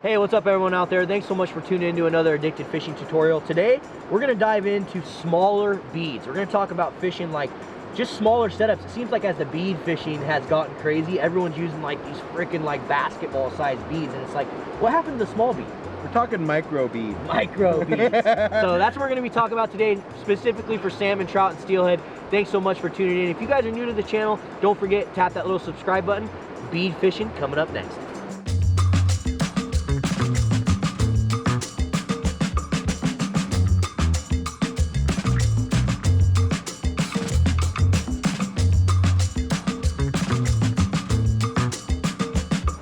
Hey, what's up everyone out there? Thanks so much for tuning into another Addicted Fishing tutorial. Today, we're gonna dive into smaller beads. We're gonna talk about fishing like just smaller setups. It seems like as the bead fishing has gotten crazy, everyone's using like these freaking like basketball sized beads, and it's like, what happened to the small bead? We're talking micro beads. Micro beads. So that's what we're gonna be talking about today, specifically for salmon, trout, and steelhead. Thanks so much for tuning in. If you guys are new to the channel, don't forget, tap that little subscribe button. Bead fishing coming up next.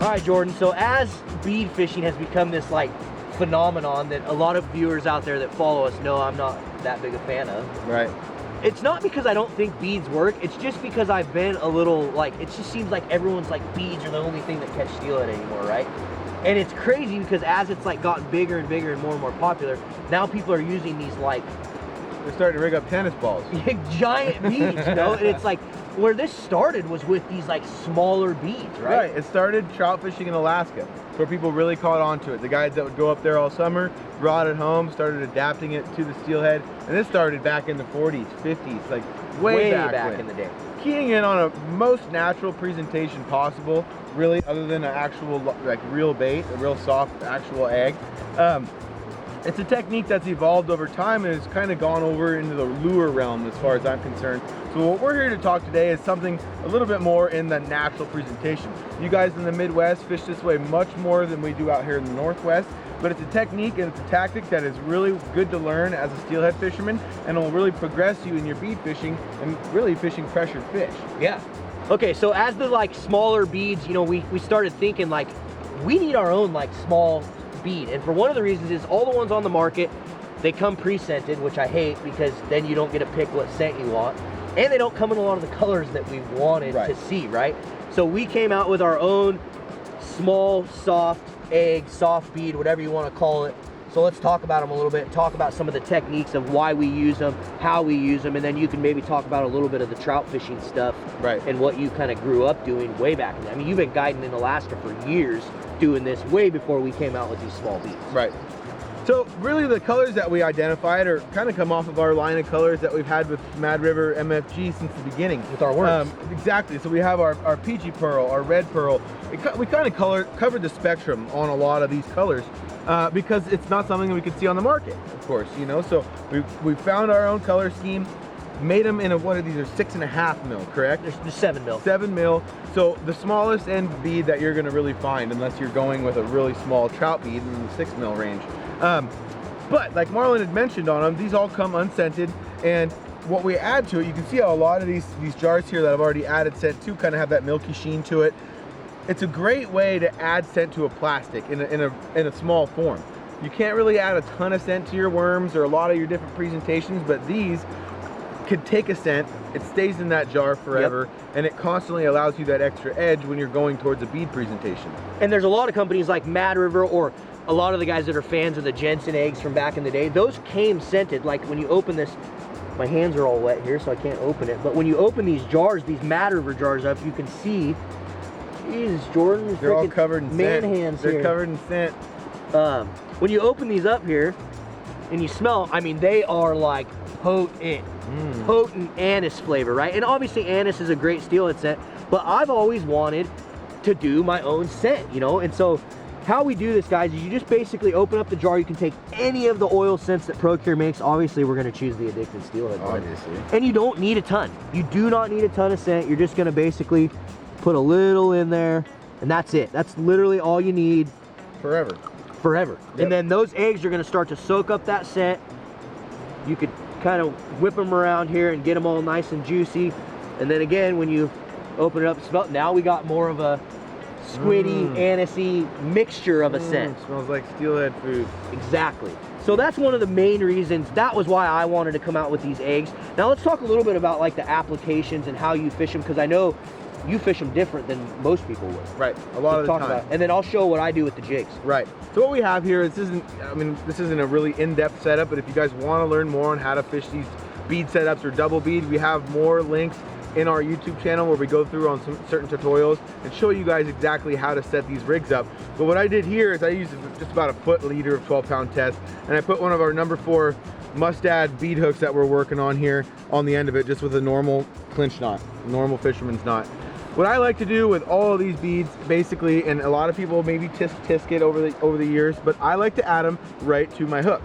All right, Jordan, so as bead fishing has become this like phenomenon that a lot of viewers out there that follow us know I'm not that big a fan of. Right. It's not because I don't think beads work, it's just because I've been a little like, it just seems like everyone's like beads are the only thing that catch steelhead anymore, right? And it's crazy because as it's like gotten bigger and bigger and more popular, now people are using these like, they're starting to rig up tennis balls. giant beads, you know? And it's like, where this started was with these like smaller beads, right? Right, it started trout fishing in Alaska, where people really caught on to it. The guys that would go up there all summer, brought it home, started adapting it to the steelhead, and this started back in the 40s, 50s, like way back in the day. Keying in on a most natural presentation possible, really, other than an actual like real bait, a real soft actual egg. It's a technique that's evolved over time and has kind of gone over into the lure realm as far as I'm concerned. So what we're here to talk today is something a little bit more in the natural presentation. You guys in the Midwest fish this way much more than we do out here in the Northwest, but it's a technique and it's a tactic that is really good to learn as a steelhead fisherman, and it will really progress you in your bead fishing and really fishing pressured fish. Yeah. Okay, so as the like smaller beads, you know, we started thinking like, we need our own like small bead, and for one of the reasons is all the ones on the market, they come pre-scented, which I hate because then you don't get to pick what scent you want, and they don't come in a lot of the colors that we wanted to see, right? So we came out with our own small soft egg, soft bead, whatever you want to call it. So let's talk about them a little bit, talk about some of the techniques of why we use them, how we use them, and then you can maybe talk about a little bit of the trout fishing stuff, and what you kind of grew up doing way back in. I mean, you've been guiding in Alaska for years, doing this way before we came out with these small beads. Right. So really the colors that we identified are kind of come off of our line of colors that we've had with Mad River MFG since the beginning. With our worms. Exactly. So we have our peachy pearl, our red pearl. We kind of covered the spectrum on a lot of these colors because it's not something that we could see on the market, of course, you know. So we found our own color scheme, made them in a, what are these, are 6.5 mil, correct? There's 7 mil. 7 mil. So the smallest end bead that you're going to really find, unless you're going with a really small trout bead in the 6 mil range. But like Marlon had mentioned on them, these all come unscented, and what we add to it, you can see how a lot of these jars here that I've already added scent to kind of have that milky sheen to it. It's a great way to add scent to a plastic in a small form. You can't really add a ton of scent to your worms or a lot of your different presentations, but these could take a scent, it stays in that jar forever, and it constantly allows you that extra edge when you're going towards a bead presentation. And there's a lot of companies like Mad River, or a lot of the guys that are fans of the Jensen eggs from back in the day, those came scented. Like when you open this, my hands are all wet here so I can't open it, but when you open these jars, these Mad River jars up, you can see, Jesus, Jordan, they're all covered in man scent. hands They're here. covered in scent. When you open these up here and you smell, I mean, they are like potent anise flavor, right? And obviously anise is a great steelhead scent, but I've always wanted to do my own scent, you know? And so how we do this, guys, is you just basically open up the jar. You can take any of the oil scents that ProCure makes. Obviously, we're going to choose the Addicted Steelhead one. Obviously. And you don't need a ton. You do not need a ton of scent. You're just going to basically put a little in there, and that's it. That's literally all you need. Forever. Forever. Yep. And then those eggs are going to start to soak up that scent. You could kind of whip them around here and get them all nice and juicy. And then again, when you open it up, smell, now we got more of a squiddy, anisey mixture of a scent. Smells like steelhead food. Exactly. So that's one of the main reasons. That was why I wanted to come out with these eggs. Now let's talk a little bit about like the applications and how you fish them, because I know you fish them different than most people would. Right, a lot of the time. And then I'll show what I do with the jigs. Right. So what we have here, this isn't a really in-depth setup, but if you guys want to learn more on how to fish these bead setups or double bead, we have more links in our YouTube channel where we go through on some certain tutorials and show you guys exactly how to set these rigs up. But what I did here is I used just about a foot leader of 12-pound test, and I put one of our number 4 mustad bead hooks that we're working on here on the end of it, just with a normal clinch knot, normal fisherman's knot. What I like to do with all of these beads, basically, and a lot of people maybe tisk it over the years, but I like to add them right to my hook.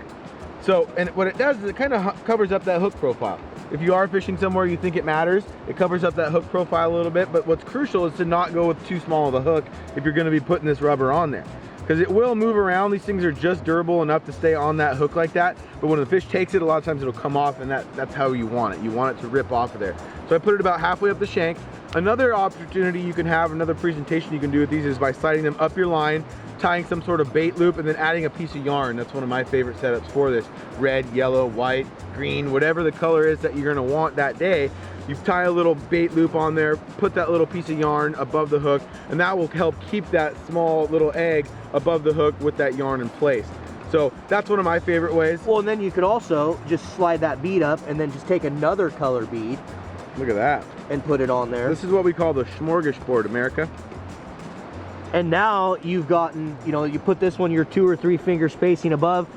So, and what it does is it kind of covers up that hook profile. If you are fishing somewhere you think it matters, it covers up that hook profile a little bit, but what's crucial is to not go with too small of a hook if you're gonna be putting this rubber on there. Because it will move around. These things are just durable enough to stay on that hook like that, but when the fish takes it, a lot of times it'll come off, and that's how you want it. You want it to rip off of there. So I put it about halfway up the shank. Another opportunity you can have, another presentation you can do with these is by sliding them up your line, tying some sort of bait loop, and then adding a piece of yarn. That's one of my favorite setups for this. Red, yellow, white, green, whatever the color is that you're gonna want that day. You tie a little bait loop on there, put that little piece of yarn above the hook, and that will help keep that small little egg above the hook with that yarn in place. So that's one of my favorite ways. Well, and then you could also just slide that bead up and then just take another color bead. Look at that. And put it on there. This is what we call the smorgasbord, America. And now you've gotten, you know, you put this one your 2 or 3 finger spacing above,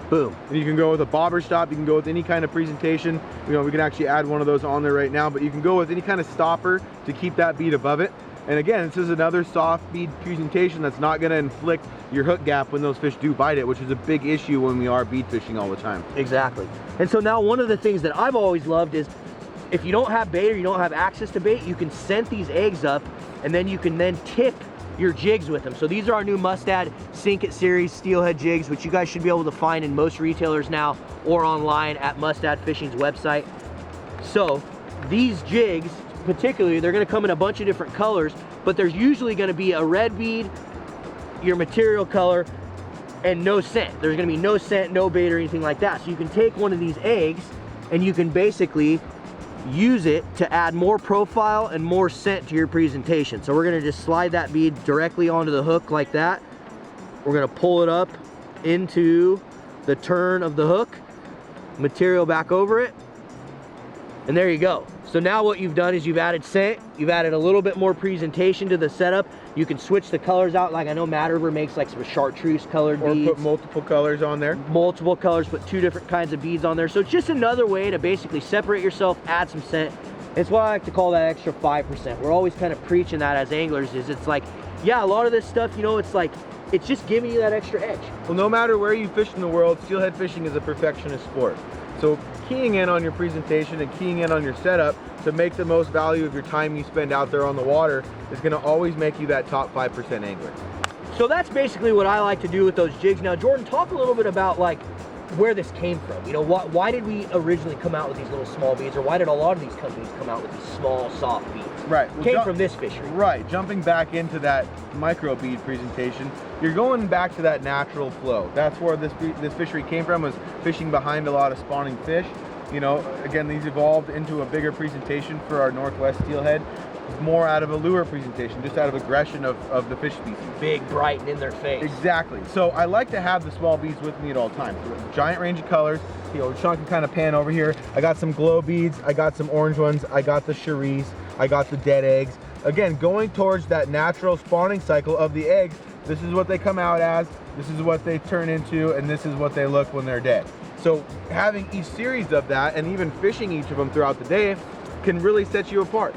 boom. And you can go with a bobber stop, you can go with any kind of presentation. You know, we can actually add one of those on there right now, but you can go with any kind of stopper to keep that bead above it. And again, this is another soft bead presentation that's not gonna inflict your hook gap when those fish do bite it, which is a big issue when we are bead fishing all the time. Exactly. And so now one of the things that I've always loved is if you don't have bait or you don't have access to bait, you can scent these eggs up and then you can then tip your jigs with them. So these are our new Mustad Sink It Series Steelhead jigs, which you guys should be able to find in most retailers now or online at Mustad Fishing's website. So these jigs, particularly, they're gonna come in a bunch of different colors, but there's usually gonna be a red bead, your material color, and no scent. There's gonna be no scent, no bait or anything like that. So you can take one of these eggs and you can basically use it to add more profile and more scent to your presentation. So we're gonna just slide that bead directly onto the hook like that. We're gonna pull it up into the turn of the hook, material back over it, and there you go. So now what you've done is you've added scent, you've added a little bit more presentation to the setup. You can switch the colors out, like I know Matt River makes like some chartreuse colored beads. Or put multiple colors on there. Multiple colors, put 2 different kinds of beads on there. So it's just another way to basically separate yourself, add some scent. It's what I like to call that extra 5%. We're always kind of preaching that as anglers, is it's like, yeah, a lot of this stuff, you know, it's like, it's just giving you that extra edge. Well, no matter where you fish in the world, steelhead fishing is a perfectionist sport. So keying in on your presentation and keying in on your setup to make the most value of your time you spend out there on the water is gonna always make you that top 5% angler. So that's basically what I like to do with those jigs. Now, Jordan, talk a little bit about like where this came from. You know, why did we originally come out with these little small beads, or why did a lot of these companies come out with these small, soft beads? Right. Well, came from this fishery. Right. Jumping back into that micro bead presentation, you're going back to that natural flow. That's where this fishery came from, was fishing behind a lot of spawning fish. You know, again, these evolved into a bigger presentation for our Northwest steelhead, more out of a lure presentation, just out of aggression of the fish species. Big, bright, and in their face. Exactly. So I like to have the small beads with me at all times. Giant range of colors. You know, Sean can kind of pan over here. I got some glow beads. I got some orange ones. I got the cherise. I got the dead eggs. Again, going towards that natural spawning cycle of the eggs. This is what they come out as. This is what they turn into, and this is what they look when they're dead. So having each series of that, and even fishing each of them throughout the day, can really set you apart.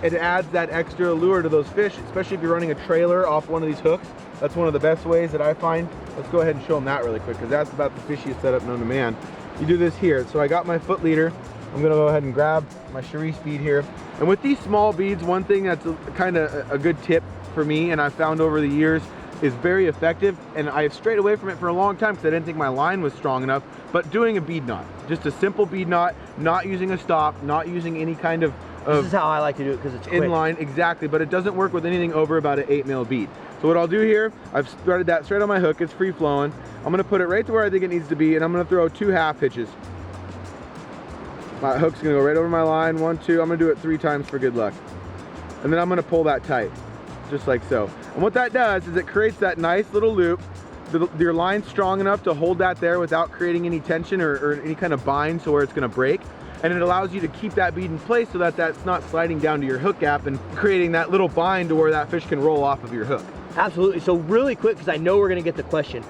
It adds that extra allure to those fish, especially if you're running a trailer off one of these hooks. That's one of the best ways that I find. Let's go ahead and show them that really quick, because that's about the fishiest setup known to man. You do this here. So I got my foot leader. I'm gonna go ahead and grab my cherise bead here. And with these small beads, one thing that's kind of a good tip for me, and I've found over the years, is very effective, and I've strayed away from it for a long time because I didn't think my line was strong enough, but doing a bead knot, just a simple bead knot, not using a stop, not using any kind of this is how I like to do it, because it's quick. Inline, exactly, but it doesn't work with anything over about an 8mm bead. So what I'll do here, I've started that straight on my hook, it's free flowing. I'm gonna put it right to where I think it needs to be, and I'm gonna throw 2 half hitches. My hook's gonna go right over my line, 1, 2, I'm gonna do it 3 times for good luck. And then I'm gonna pull that tight, just like so. And what that does is it creates that nice little loop. Your line's strong enough to hold that there without creating any tension or any kind of bind so where it's gonna break. and it allows you to keep that bead in place so that that's not sliding down to your hook gap and creating that little bind to where that fish can roll off of your hook. Absolutely. So really quick, because I know we're going to get the question,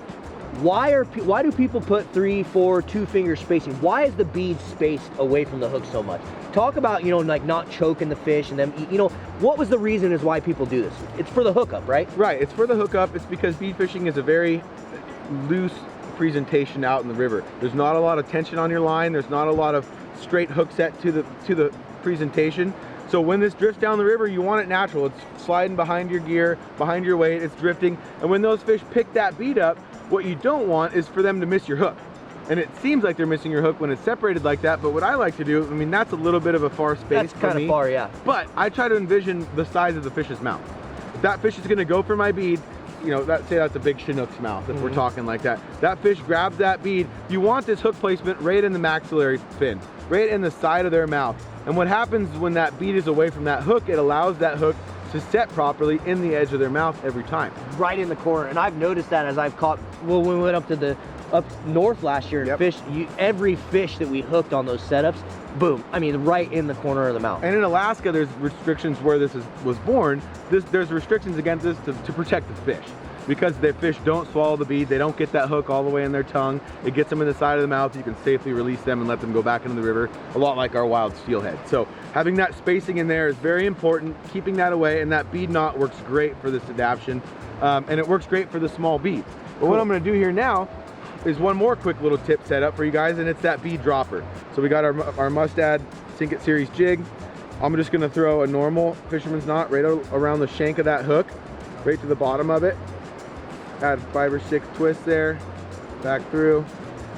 why do people put 3, 4, 2-finger spacing? Why is the bead spaced away from the hook so much? Talk about, you know, like not choking the fish and them eat, you know, what was the reason is why people do this? It's for the hookup, right? Right, it's for the hookup. It's because bead fishing is a very loose presentation out in the river. There's not a lot of tension on your line. There's not a lot of straight hook set to the presentation. So when this drifts down the river, you want it natural. It's sliding behind your gear, behind your weight, it's drifting. And when those fish pick that bead up, what you don't want is for them to miss your hook. And it seems like they're missing your hook when it's separated like that, but what I like to do, I mean, that's a little bit of a far space for me. That's kind of far, yeah. But I try to envision the size of the fish's mouth. If that fish is gonna go for my bead, you know, say that's a big Chinook's mouth, if we're talking like that. That fish grabs that bead. You want this hook placement right in the maxillary fin, right in the side of their mouth. And what happens when that bead is away from that hook, it allows that hook to set properly in the edge of their mouth every time. Right in the corner. And I've noticed that as I've caught, well, when we went up north last year and fished, every fish that we hooked on those setups, boom, I mean, right in the corner of the mouth. And in Alaska, there's restrictions where this was born. There's restrictions against this to protect the fish. Because the fish don't swallow the bead, they don't get that hook all the way in their tongue. It gets them in the side of the mouth. You can safely release them and let them go back into the river, a lot like our wild steelhead. So having that spacing in there is very important, keeping that away, and that bead knot works great for this adaptation. And it works great for the small bead. But what I'm gonna do here now is one more quick little tip setup for you guys, and it's that bead dropper. So we got our Mustad Sink It Series jig. I'm just gonna throw a normal fisherman's knot right around the shank of that hook, right to the bottom of it. Add 5 or 6 twists there, back through,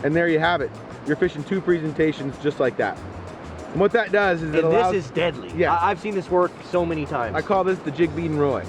and there you have it. You're fishing 2 presentations just like that. And what that does is it allows... this is deadly. Yeah. I've seen this work so many times. I call this the jig, bead, and roy.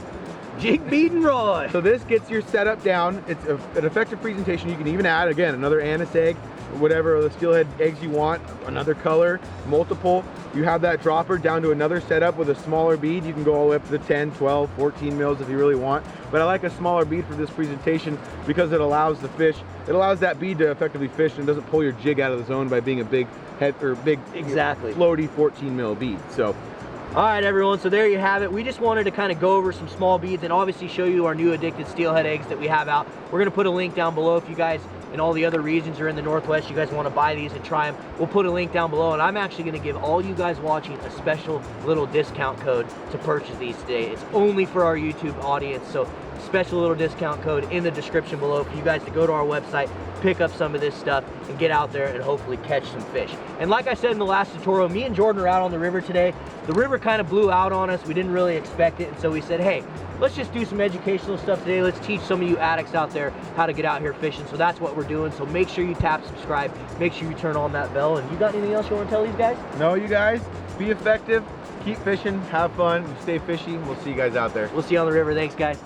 Jig, bead, and roy. So this gets your setup down. It's an effective presentation. You can even add, again, another anise egg, whatever the steelhead eggs you want, another color, multiple. You have that dropper down to another setup with a smaller bead. You can go all the way up to the 10, 12, 14 mils if you really want. But I like a smaller bead for this presentation because it allows the fish, it allows that bead to effectively fish and doesn't pull your jig out of the zone by being a big head or big, floaty 14 mil bead. So. All right, everyone, so there you have it. We just wanted to kind of go over some small beads and obviously show you our new addicted steelhead eggs that we have out. We're gonna put a link down below if you guys in all the other regions are in the Northwest, you guys want to buy these and try them, we'll put a link down below, and I'm actually going to give all you guys watching a special little discount code to purchase these today. It's only for our YouTube audience, so special little discount code in the description below for you guys to go to our website, pick up some of this stuff, and get out there and hopefully catch some fish. And like I said in the last tutorial, me and Jordan are out on the river today. The river kind of blew out on us. We didn't really expect it, and so we said, hey, let's just do some educational stuff today. Let's teach some of you addicts out there how to get out here fishing. So that's what we're doing. So make sure you tap subscribe, make sure you turn on that bell. And you got anything else you want to tell these guys? No, you guys, be effective, keep fishing, have fun, stay fishy. We'll see you guys out there. We'll see you on the river. Thanks, guys.